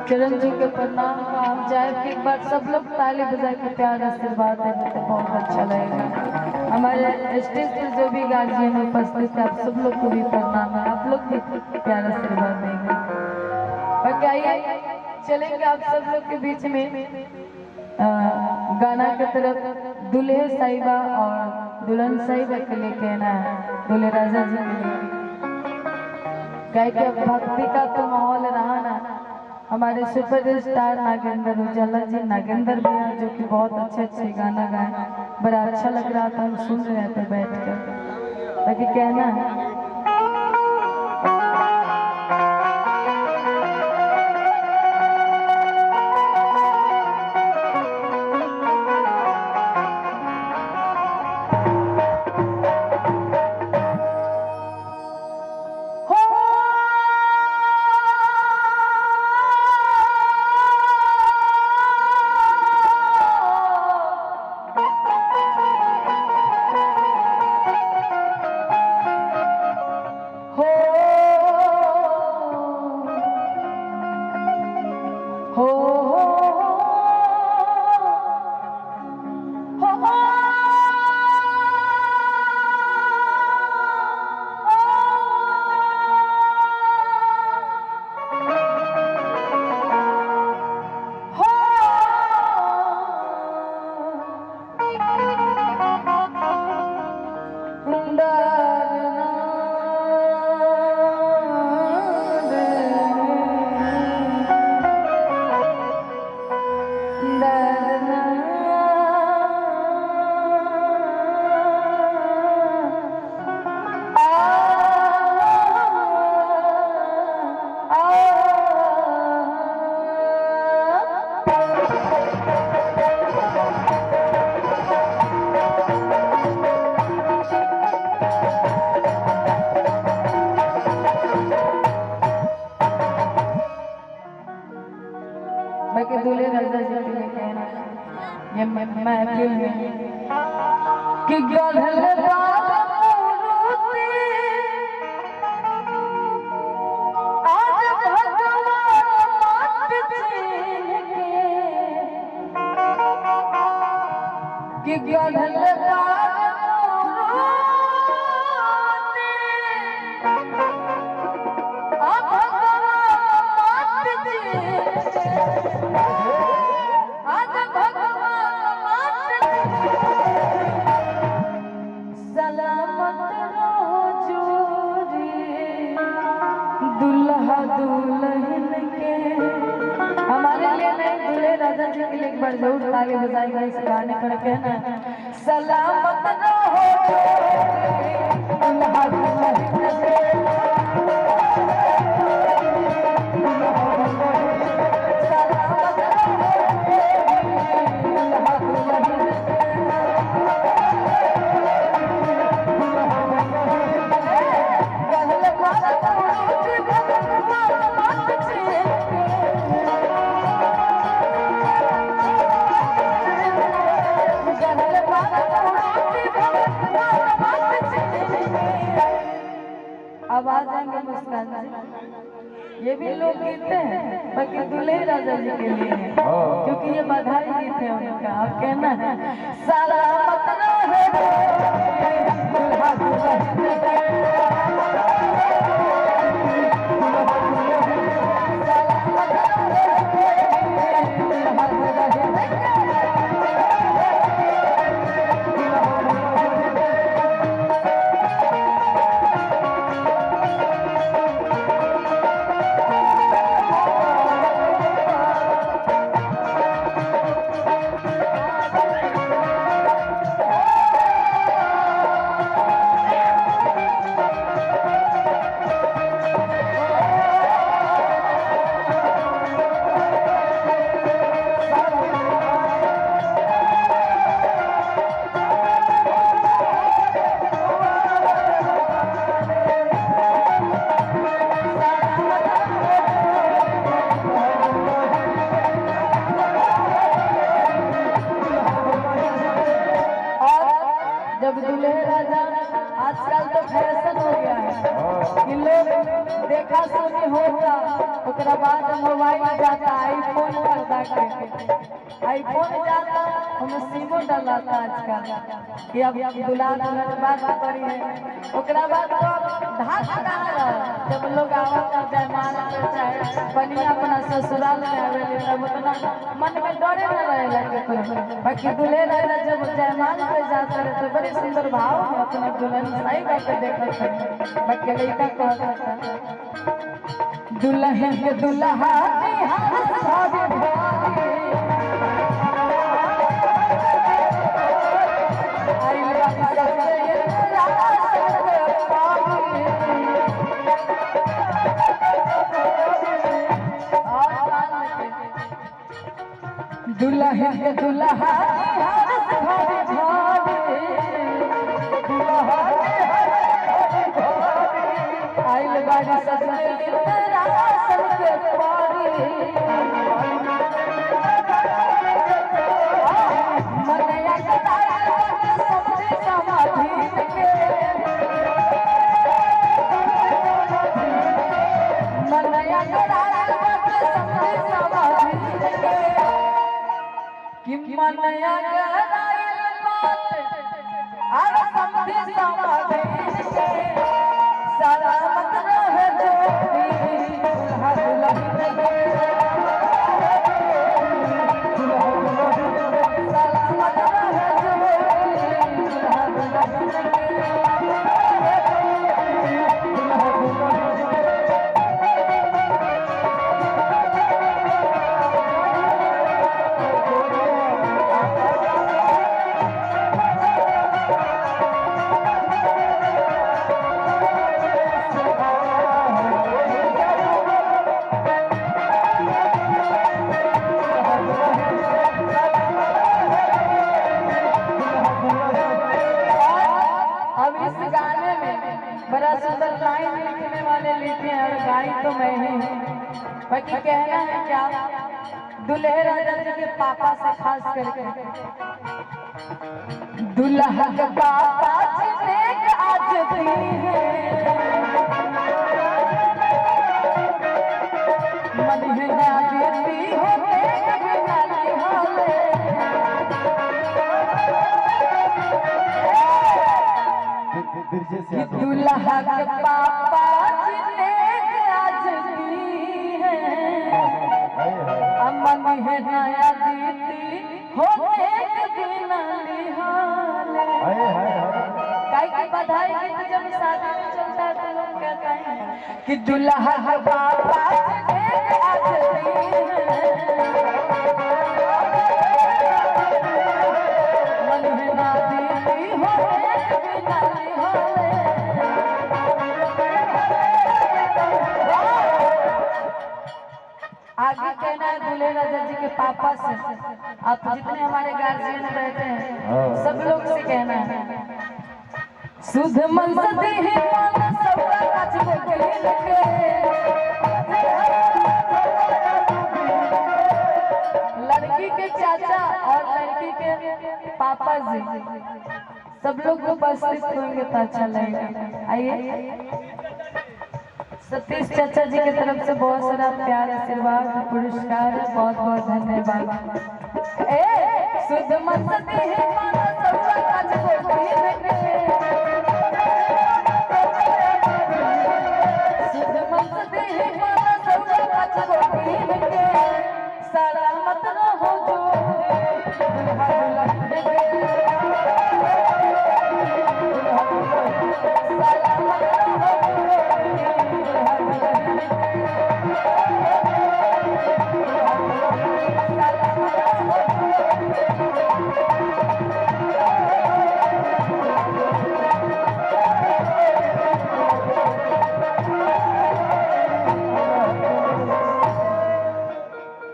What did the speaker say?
चरण जी के प्रणाम। आप जाए कि एक बार सब लोग ताली बजा के प्यार आशीर्वाद देंगे तो बहुत अच्छा लगेगा। हमारे स्टेज पर जो भी गार्जियन उपस्थित है आप सब लोग को भी प्रणाम है, आप लोग भी प्यार आशीर्वाद देंगे। बाकी आइए चलेंगे आप सब लोग के बीच में गाना की तरफ। दूल्हे साहिबा और दुल्हन साहिबा के लिए कहना है, दूल्हे राजा जी के लिए गाय के भक्ति का तो माहौल रहा ना। हमारे सुपर स्टार नागेंद्र उजाला जी, नागेंद्र भैया जो कि बहुत अच्छे अच्छे गाना गाए, बड़ा अच्छा लग रहा था, हम सुन रहे थे बैठ कर। बाकी कहना है बाकी दूल्हे राजा जी के लिए कहना है, ये महफिल में कि गधल बाग मूर्ति आज भगवान माट छीन के, कि गधल बाग मूर्ति आज भगवान माट छीन आज भगवान सलामत रहो जोड़ी दुल्हा दुल्हन के। हमारे लिए नहीं, दूल्हे राजा जी के लिए एक बार जरूर ताली बजाएगा इस गाने पर। कहना सलामत रहो जोड़ी दुल्हा दुल्हन के। अब आ जाएंगे मुस्कान जी, ये भी लोग गीत हैं बाकी दूल्हे राजा जी के लिए है, क्योंकि ये बधाई गीत है उनका। आप कहना है सलामत रहे दुल्हा दुल्हन के। ओकरा बाद मोबाइल जाता आईफोन खरीदा के, आईफोन जाता हमें सिमो डलाता आजकल कि अब दुल्हा दुल्हन बात करी है। ओकरा बाद तो ढाक डाला जब लोग आवता जयमाला पे चाहे बनिया अपना ससुराल में आवेले तब उतना मन में डरे न रहे लगे कोई। बाकी दूल्हे रहे जब जयमाला पे जाता रहे तो बड़े सुंदर भाव में अपनी दुल्हन सही करके देखा थे। बाकी लड़का कहता था दुल्हन के दुल्हा दुल्हन के दुल्हा आइल बारी सजने मनया गराइल बात और समझे समाधि सलामत रहे जोड़ी दुल्हा दुल्हन के सलामत रहे जोड़ी दुल्हा दुल्हन के बड़ा सुंदर लाइन लिखने वाले लिखे हैं और गाई तो मैं ही हूँ। बाकी कहना है क्या दुल्हे राजा जी के पापा से खास करके दुल्हा के पापा आज भी है मन है ना देती हो दुल्हा के पापा आज भी है अमन है नया दीदी हो बधाई गीत जब शादी में चलता है तो लोग कहते हैं कि दुल्हा के पापा आज भी है मन है ना दीदी हो आगे कहना है दूल्हे राजा जी के पापा से। आप जितने हमारे गार्जियन बैठे हैं सब लोग से कहना है सुध मन सदी है सबका काज को खेल के लड़की के चाचा और लड़की के पापा जी सब लोग उपस्थित होंगे तो अच्छा लगेगा। आइए सतीश चाचा जी की तरफ से बहुत सारा प्यार आशीर्वाद पुरस्कार बहुत बहुत धन्यवाद। शुद्ध मन सती है